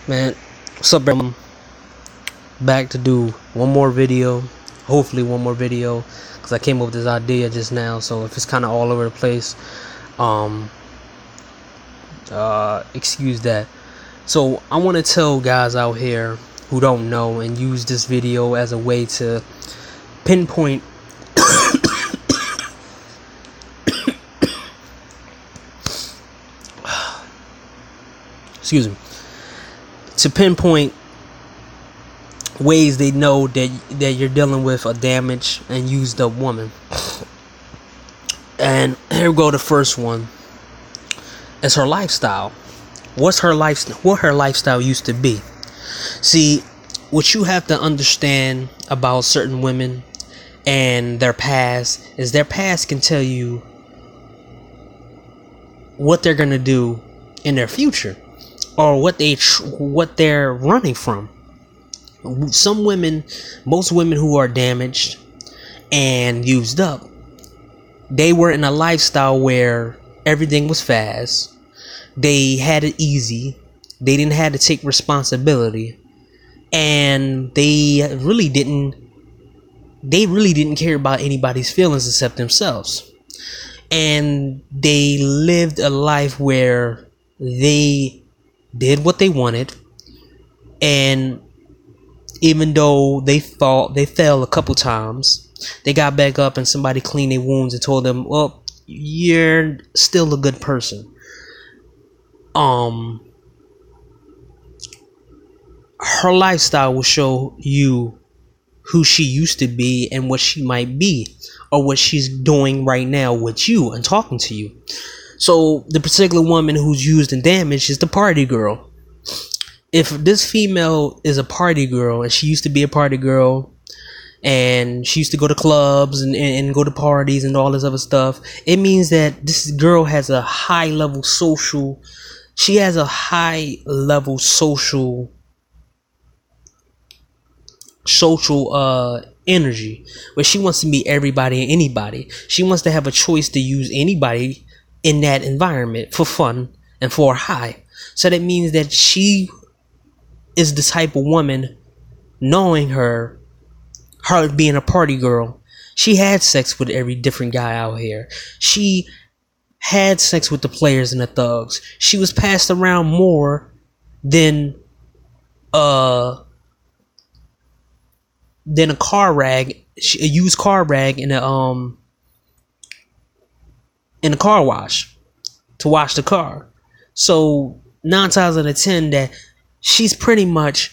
Man, what's up, everyone? Back to do one more video. Hopefully one more video, because I came up with this idea just now. So if it's kind of all over the place, um excuse that. So I want to tell guys out here who don't know, and use this video as a way to pinpoint excuse me, to pinpoint ways they know that you're dealing with a damaged and used up woman. And here we go. The first one is her lifestyle. What her lifestyle used to be. See, what you have to understand about certain women and their past is their past can tell you what they're gonna do in their future, or what they're running from. Some women, most women who are damaged and used up, they were in a lifestyle where everything was fast. They had it easy. They didn't have to take responsibility, and they really didn't care about anybody's feelings except themselves. And they lived a life where they did what they wanted, and even though they fell a couple times, they got back up and somebody cleaned their wounds and told them, well, you're still a good person. Her lifestyle will show you who she used to be and what she might be, or what she's doing right now with you and talking to you. So the particular woman who's used and damaged is the party girl. If this female is a party girl, and she used to be a party girl, and she used to go to clubs and go to parties and all this other stuff, it means that this girl has a high level social energy, where she wants to meet everybody and anybody. She wants to have a choice to use anybody in that environment for fun and for a high. So that means that she is the type of woman, knowing her being a party girl, she had sex with every different guy out here. She had sex with the players and the thugs. She was passed around more than a car rag, a used car rag in a car wash to wash the car. So 9 times out of 10 that she's pretty much,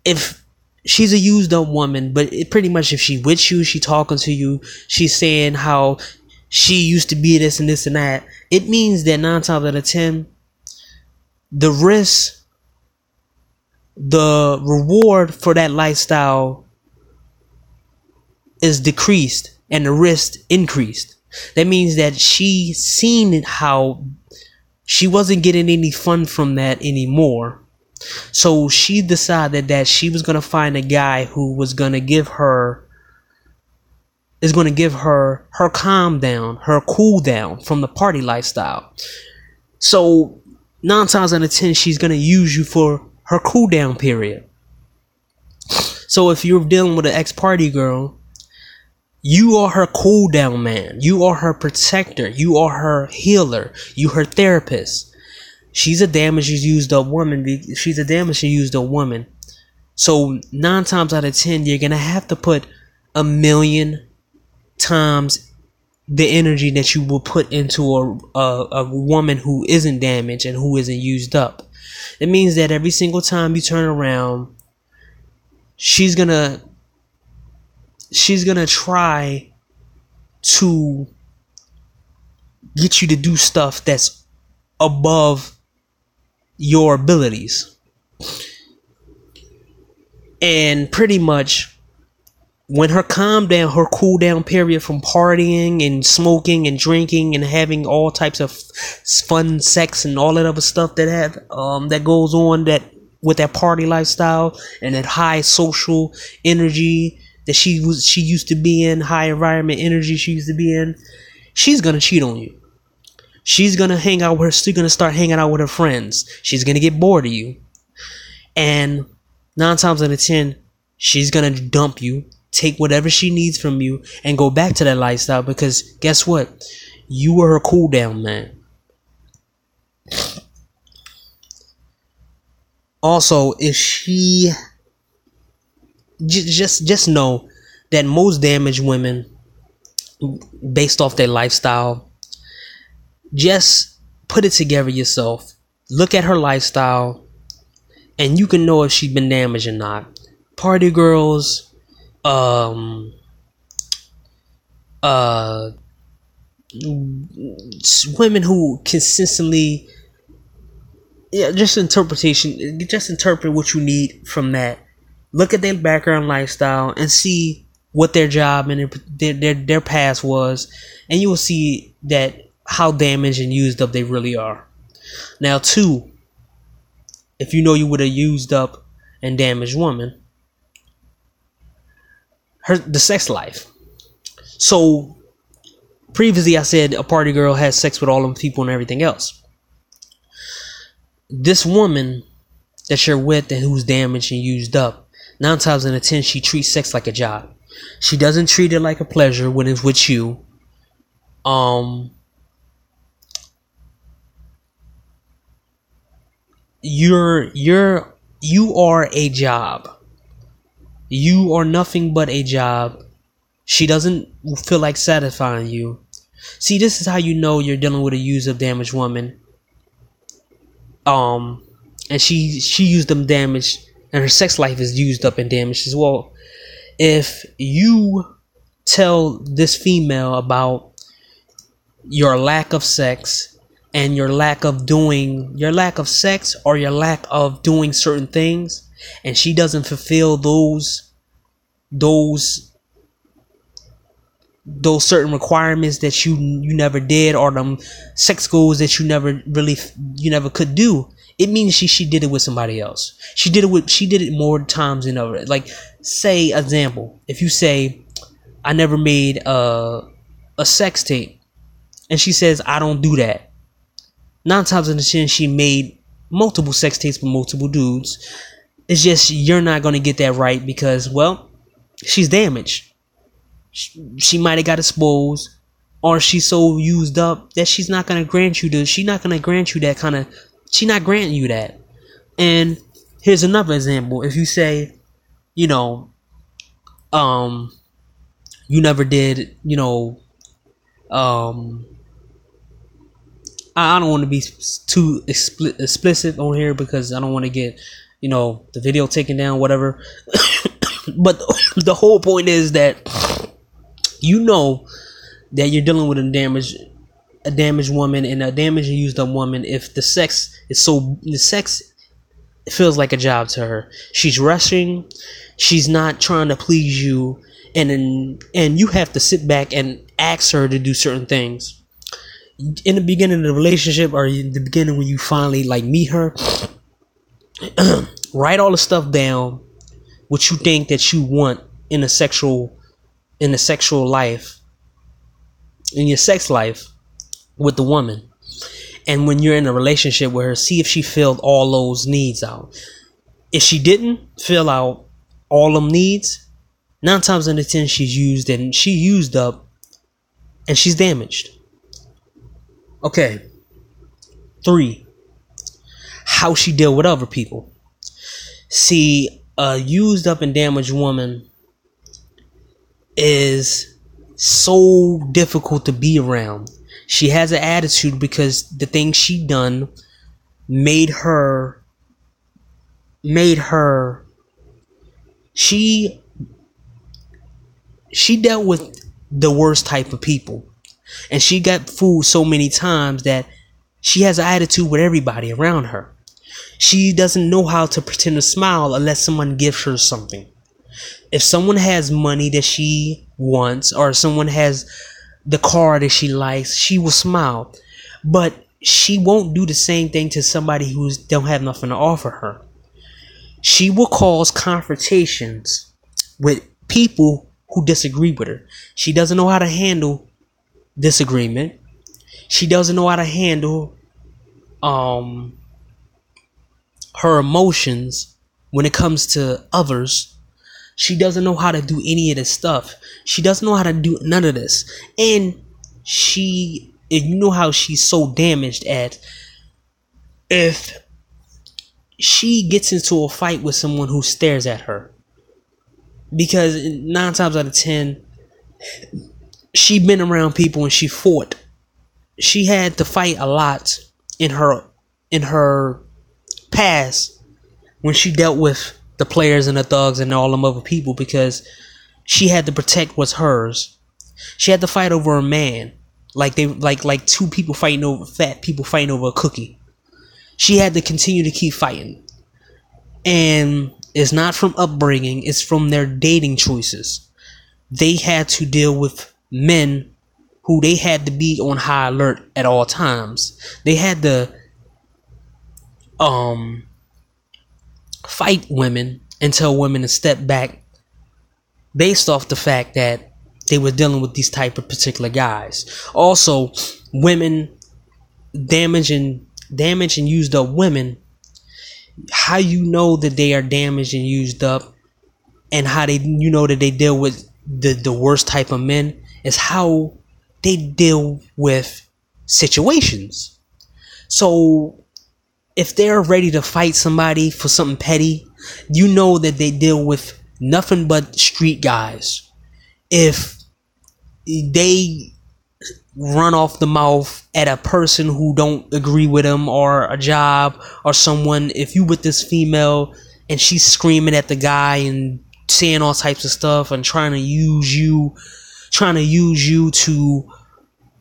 if she's a used up woman, but pretty much if she with you, she talking to you, she's saying how she used to be this and this and that, it means that 9 times out of 10, the reward for that lifestyle is decreased and the risk increased. That means that she seen it, how she wasn't getting any fun from that anymore. So she decided that she was going to find a guy who was going to give her her calm down, her cool down from the party lifestyle. So 9 times out of 10, she's going to use you for her cool down period. So if you're dealing with an ex-party girl, you are her cool down man. You are her protector. You are her healer. You her therapist. She's a damaged, used up woman. She's a damaged, used up woman. So 9 times out of 10, you're gonna have to put 1,000,000 times the energy that you will put into a woman who isn't damaged and who isn't used up. It means that every single time you turn around, she's gonna try to get you to do stuff that's above your abilities. And pretty much when her cool down period from partying and smoking and drinking and having all types of fun sex and all that other stuff that goes on that with that party lifestyle and that high social energy that she used to be in, high environment energy she used to be in, she's gonna cheat on you. She's gonna start hanging out with her friends. She's gonna get bored of you. And 9 times out of 10, she's gonna dump you, take whatever she needs from you, and go back to that lifestyle, because guess what? You were her cool down man. Also, if she just know that most damaged women, based off their lifestyle, just put it together yourself. Look at her lifestyle, and you can know if she's been damaged or not. Party girls, women who consistently, just interpret what you need from that. Look at their background, lifestyle, and see what their job and their past was, and you will see that how damaged and used up they really are. Now, 2, if you know you would have used up and damaged woman, the sex life. So previously I said a party girl has sex with all them people and everything else. This woman that you're with and who's damaged and used up, 9 times out of 10, she treats sex like a job. She doesn't treat it like a pleasure when it's with you. You are a job. You are nothing but a job. She doesn't feel like satisfying you. See, this is how you know you're dealing with a used up, damaged woman. And she used them damaged, and her sex life is used up and damaged as well. If you tell this female about your lack of sex and your lack of sex, or your lack of doing certain things, and she doesn't fulfill those certain requirements that you never did, or them sex goals that you never could do, it means she did it with somebody else. She did it more times than ever. Like, say, example, if you say, I never made a sex tape, and she says, I don't do that. 9 times out of 10, she made multiple sex tapes with multiple dudes. It's just, you're not going to get that right because, well, she's damaged. She might have got exposed, or she's so used up that she's not going to grant you that kind of, she's not granting you that. And here's another example. If you say, you never did, I don't want to be too explicit on here because I don't want to get, the video taken down, whatever. But the whole point is that that you're dealing with a damaged woman and a damaged and used up woman if the sex feels like a job to her. She's rushing. She's not trying to please you, and you have to sit back and ask her to do certain things. In the beginning of the relationship, or in the beginning when you finally meet her, write all the stuff down, what you think that you want in a sexual life, in your sex life with the woman. And when you're in a relationship with her, see if she filled all those needs out. If she didn't fill out all them needs, 9 times out of 10, she's used up and she's damaged. Okay. 3, how she deal with other people. See, a used up and damaged woman is so difficult to be around. She has an attitude because the things she done made her she dealt with the worst type of people, and she got fooled so many times that she has an attitude with everybody around her. She doesn't know how to pretend to smile unless someone gives her something. If someone has money that she wants, or someone has the car that she likes, she will smile. But she won't do the same thing to somebody who don't have nothing to offer her. She will cause confrontations with people who disagree with her. She doesn't know how to handle disagreement. She doesn't know how to handle her emotions when it comes to others, she doesn't know how to do any of this stuff. She doesn't know how to do none of this. And you know how she's so damaged at, if she gets into a fight with someone who stares at her, because 9 times out of 10, she been around people and she fought. She had to fight a lot in her past when she dealt with the players and the thugs and all them other people, because she had to protect what's hers. She had to fight over a man, like two people fighting over fat people fighting over a cookie. She had to continue to keep fighting, and it's not from upbringing; it's from their dating choices. They had to deal with men who they had to be on high alert at all times. They had to fight women and tell women to step back based off the fact that they were dealing with these type of particular guys. Also, women damage and used up women. How you know that they are damaged and used up, and how you know that they deal with the worst type of men, is how they deal with situations. So if they're ready to fight somebody for something petty, you know that they deal with nothing but street guys. If they run off the mouth at a person who don't agree with them, or a job, or someone, if you with this female and she's screaming at the guy and saying all types of stuff and trying to use you to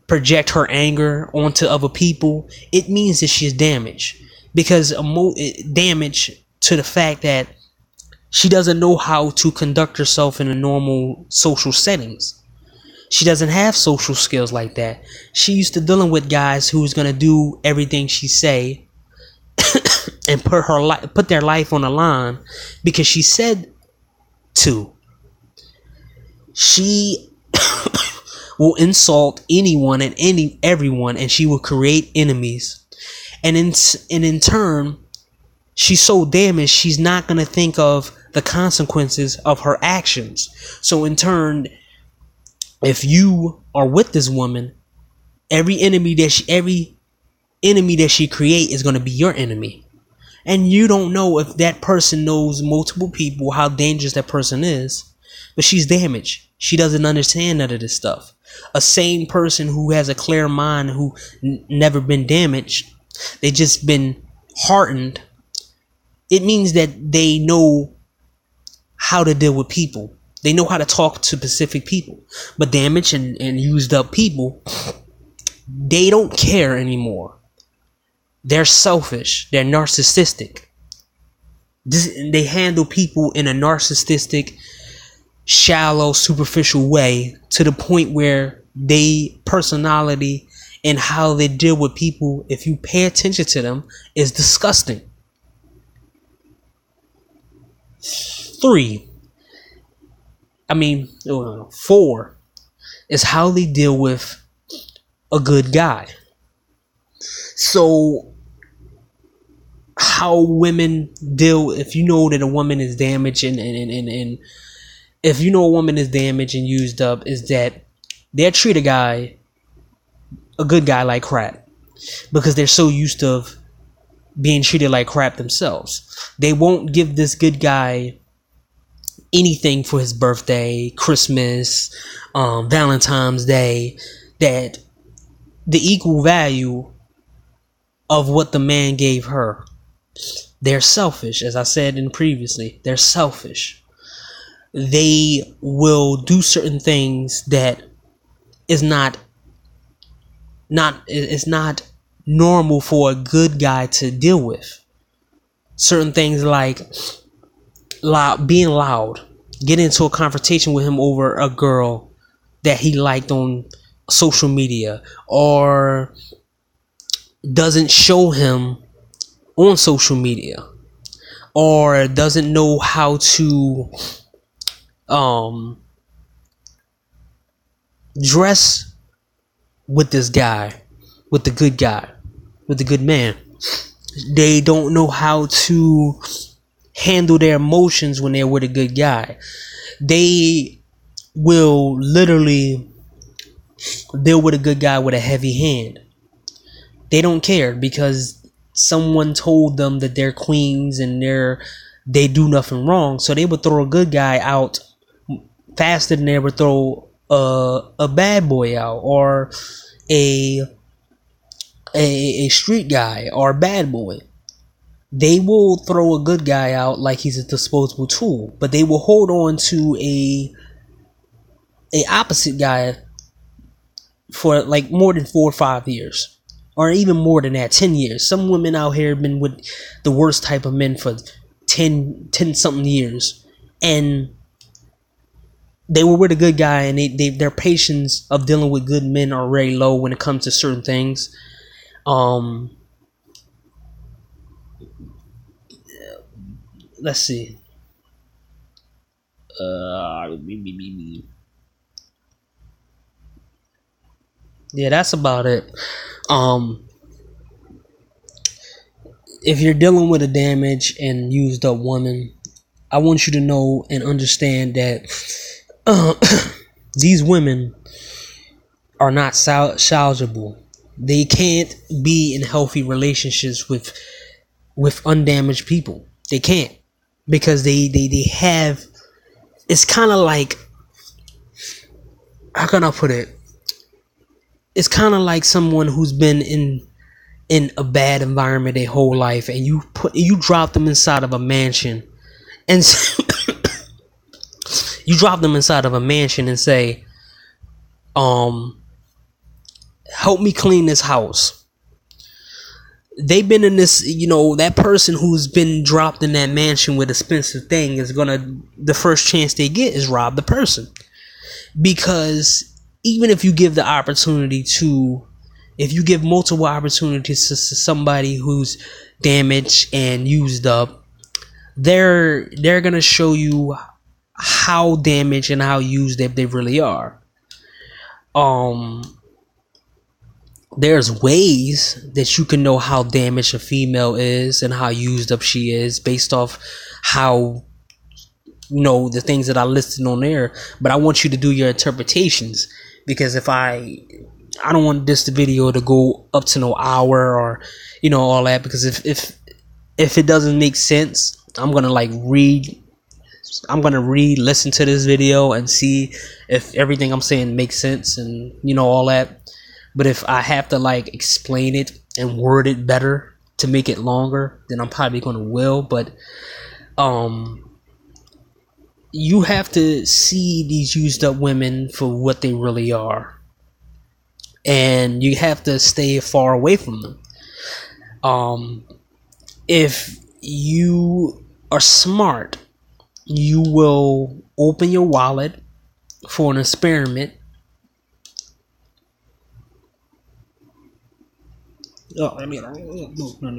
project her anger onto other people, it means that she's damaged. Because damage to the fact that she doesn't know how to conduct herself in a normal social settings. She doesn't have social skills like that. She used to dealing with guys who's gonna do everything she say and put their life on the line because she said to. She will insult anyone and everyone, and she will create enemies. And in turn, she's so damaged, she's not gonna think of the consequences of her actions. So in turn, if you are with this woman, every enemy that she create is gonna be your enemy. And you don't know if that person knows multiple people, how dangerous that person is. But she's damaged. She doesn't understand none of this stuff. A sane person who has a clear mind, who never been damaged, they just been hardened. It means that they know how to deal with people. They know how to talk to specific people. But damaged and used up people, they don't care anymore. They're selfish. They're narcissistic. They handle people in a narcissistic, shallow, superficial way, to the point where they personality and how they deal with people, if you pay attention to them, is disgusting. 4 is how they deal with a good guy. So how women deal, if you know that a woman is damaged and if you know a woman is damaged and used up, is that they'll treat a good guy like crap, because they're so used to being treated like crap themselves. They won't give this good guy anything for his birthday, Christmas, Valentine's Day, that the equal value of what the man gave her. They're selfish, as I said previously. They're selfish. They will do certain things that is not normal for a good guy to deal with. Certain things like being loud, get into a confrontation with him over a girl that he liked on social media, or doesn't show him on social media, or doesn't know how to dress with this guy, with the good guy, with the good man. They don't know how to handle their emotions when they're with a good guy. They will literally deal with a good guy with a heavy hand. They don't care because someone told them that they're queens and they do nothing wrong. So they would throw a good guy out faster than they would throw a bad boy out, or a street guy or a bad boy. They will throw a good guy out like he's a disposable tool, but they will hold on to a opposite guy for like more than 4 or 5 years, or even more than that, 10 years. Some women out here have been with the worst type of men for 10 something years, and they were with a good guy, and their patience of dealing with good men are very low when it comes to certain things. Let's see. Yeah, that's about it. If you're dealing with a damaged and used up woman, I want you to know and understand that these women are not salvageable. They can't be in healthy relationships with undamaged people. They can't, because they have. It's kind of like, how can I put it? It's kind of like someone who's been in a bad environment their whole life, and you drop them inside of a mansion, and you drop them inside of a mansion and say, help me clean this house. They've been in this, that person who's been dropped in that mansion with expensive thing is the first chance they get is rob the person. Because even if you give multiple opportunities to somebody who's damaged and used up, they're gonna show you how damaged and how used they really are. There's ways that you can know how damaged a female is and how used up she is based off how, the things that I listed on there. But I want you to do your interpretations, because if I don't want this video to go up to no hour or all that, because if it doesn't make sense, I'm gonna re-listen to this video and see if everything I'm saying makes sense and all that. But if I have to explain it and word it better to make it longer, then I'm probably gonna will. But you have to see these used up women for what they really are, and you have to stay far away from them. If you are smart, you will open your wallet for an experiment. Oh, I mean, no.